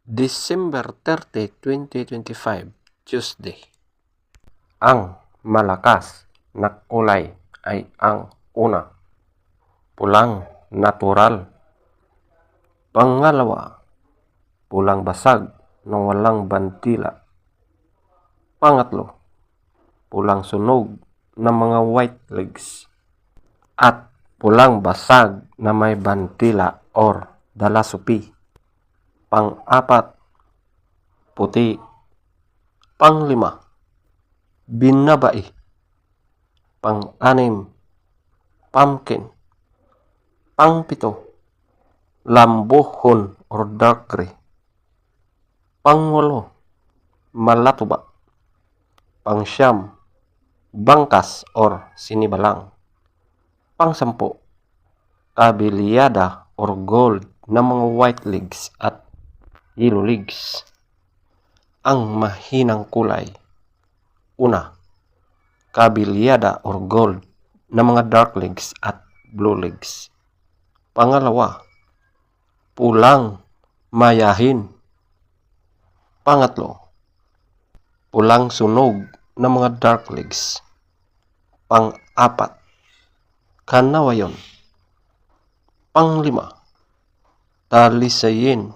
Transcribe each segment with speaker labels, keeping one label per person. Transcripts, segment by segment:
Speaker 1: December 30, 2025, Tuesday. Ang malakas na kulay ay ang una, pulang natural. Pangalawa, pulang basag na walang bantila. Pangatlo, pulang sunog na mga white legs. At pulang basag na may bantila or dalasupi. Pang-apat, puti. Pang-lima, binabai. Pang-anim, pumpkin. Pang-pito, lambuhon or dark gray. Pang-walo, malatuba. Pang-siyam, bangkas or sinibalang. Pang-sampo, kabilyada or gold na mga white legs at yellow legs. Ang mahinang kulay. Una, kabilyada or gold na mga dark legs at blue legs. Pangalawa, pulang mayahin. Pangatlo, pulang sunog na mga dark legs. Pang-apat, kanawayon. Pang-lima, talisayin.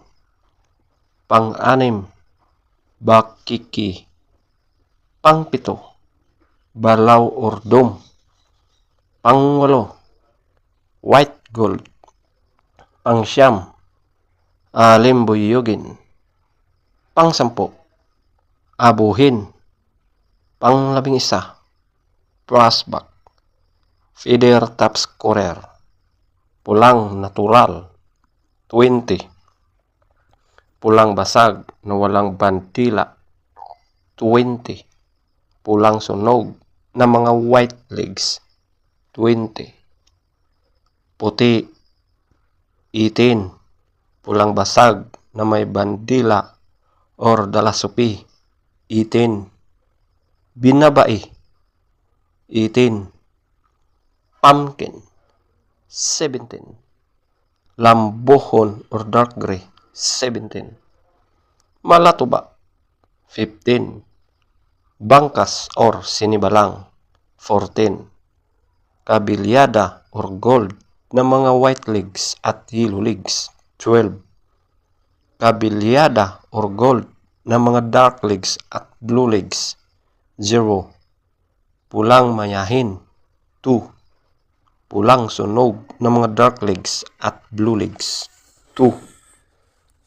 Speaker 1: Pang-anim, bakiki. Pang-pito, balaw or dome. Pang-walo, white gold. Pang-siyam, alimbuyugin. Pang-sampo, abuhin. Pang-labing-isa, prospect. Feather top scorer, pulang natural. 20, pulang basag na walang bantila. 20, pulang sunog na mga white legs. 20, puti. 18, pulang basag na may bandila or dalasupi. 18, binabai. 18, pumpkin. 17, lambuhon or dark gray. 17, malatuba. 15, bangkas or sinibalang. 14, kabilyada or gold na mga white legs at yellow legs. 12, kabilyada or gold na mga dark legs at blue legs. 0, pulang mayahin. 2, pulang sunog na mga dark legs at blue legs. 2,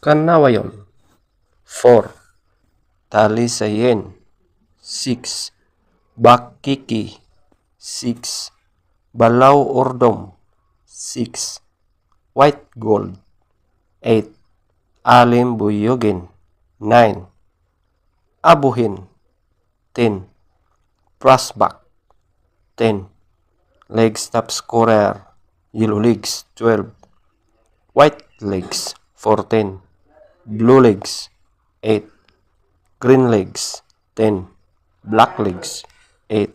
Speaker 1: kanawayon. 4, talisayin. 6, bakiki. 6, balaw or dome. 6, white gold. 8, alimbuyugin. 9, abuhin. 10, prospect. 10, legs top scorer, yellow legs. 12, white legs. 14, blue legs. 8, green legs. 10, black legs. 8,